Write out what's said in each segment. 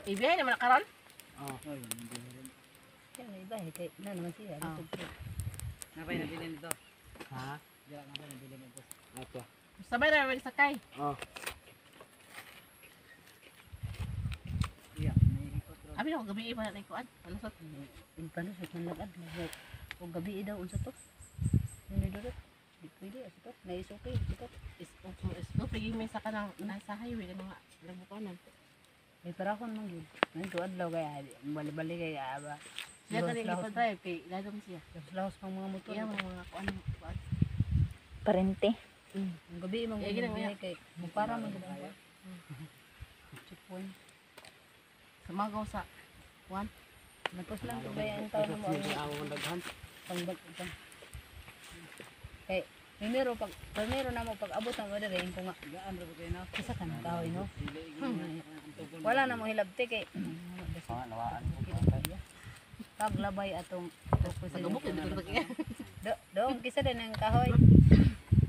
Ibiyahe naman karon. Oh. Kaya may iba, kay na naman siya. Napay na bilhin ito. Ha? Diyan napay na bilhin ito. Ato. Sabay na magsakay. Oh. Iya, may ikot ro. Abi na gabi iba na ikuan. Ano sa Yung panusot ng lagad. Kung gabi daw unsa to. Hindi dudot. Di pwede. Asa to. Naisuki. Ito. is pigi may sa kanang nasa highway kanang labukanan. May parakon man yun. Ngayon to adlaw kaya. Bali-bali kaya ba. Siya tadi ipa drive kay ladom siya. Lahos pang mga motor. Iya mga kuan. Parente. Ang gabi mang Iya, ginang ginawa kay. Para man ginawa. Chipon. Sumagaw sa kuan. Napos lang kung kaya ang tao na mo. Ako ang daghan. Pangbag ito. Kay, primero na mo pag abot ng order eh, kung nga, Gaan ra kay na. isa ka ng kahoy, no? Wala na mo hilabti kay, Nawaan. paglabay atong Nagabuk din ko tagiya. doon, kisa din ang kahoy.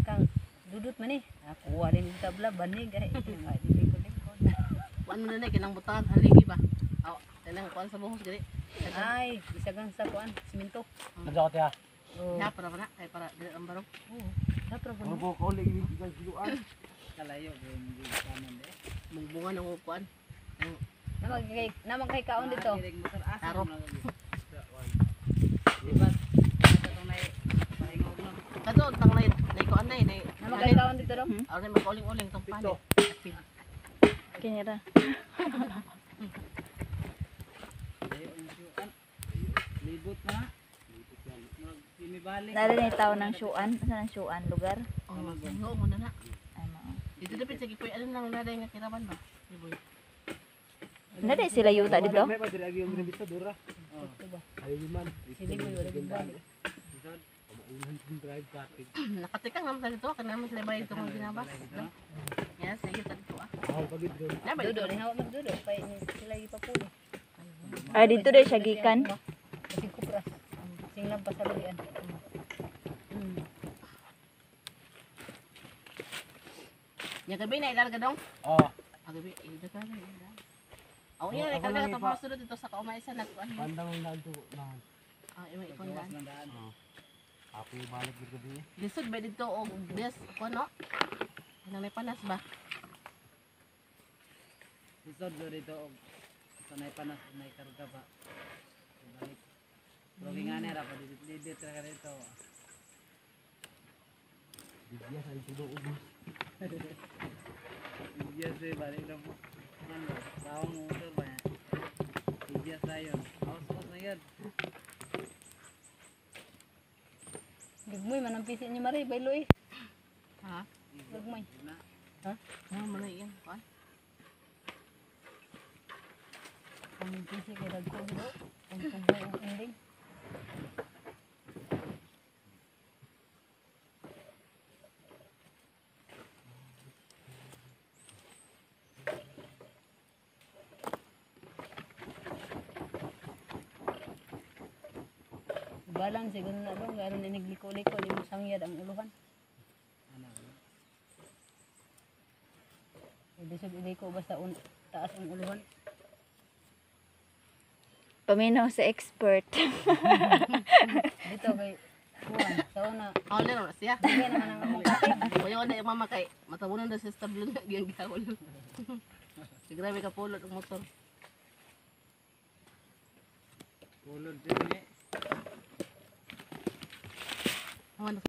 Kang, dudut man eh. Kuha din yung tabla, banig eh. Likod-likod. Kuan mo na kinang butangan haligi ba. Aw, kanang kuan sa buhos gali. Ay, isa gang sa kuan, siminto. Nadakot ya. Oh, Ya para na kay para dili ang barong. oo. Dapat Ano ko. ko ulit yung giluan. Kalayo din di kanon de. Bungbungan ng kuan. Namang kay kaon dito. Taro. Diba? Ito may pahingog no. Kato tang lay kuan nay nay. Namang kay kaon dito daw. Aw nay mag-uling-uling tong pani. Kinira. Ayo ang syuan. Libot na. Libot yan. Magpimibalik. Nari na tao ng syuan. Saan ang syuan? Lugar? Oh, magbo mo na na. Ay, mao. Dito dapat sa gipoy ano lang naday nga kiraban ba? Giboy. Nari sila yuta dito? May pa diri agi yung binibita dura. Ito ba? Ayo man. Sige, wala din balik. Umuulan yung drive traffic. Nakatikang naman sa dito kana naman sila bayad tong ginabas. Yes, sige sa dito ah. Ako pagid ron. Na ba Dudo, ni hawak magdudo. Kaya sila ipapuli. Ah, dito din siya gikan. Kasi kupras. Singlang pa sa balian. Ya gabi na ilarga dong. Oh, Gabi ida ka na. Aw iya na karga to para sulod dito sa kaumaisa na kuan. pandang lang to na. Ah, imay ikon daan. Oh. Ako balik gid gabi. Lisod ba dito og des kuan no? Nang may panas ba? Isod do dito og sanay panas may karga ba. Balik. Pero nga nera pa dito ka dito. Bigya sa ito do ubos. Bigya sa balik na mo. Ano, bawang motor ba yan? Bigya sa yun. Awas na yan. Gagmoy man ang pisi ni Marie, baylo eh. Ha? Gagmoy. Na. Ah, man yan kuan. Ang pisi kay dagko dito. Ang tungkol ang ending. Balang siguro na dong, gano'n inigliko-liko, di mo sangyad ang uluhan. Ano? Hindi siya iliko basta taas ang uluhan. Paminaw sa expert. Dito kay Juan, sa una, Aw na siya. kaya naman ang among kapit. Kuya na yung mama kay matabunan na sa stable na giyang gihawol. Grabe ka pulot ang motor. Kulod din eh. Awan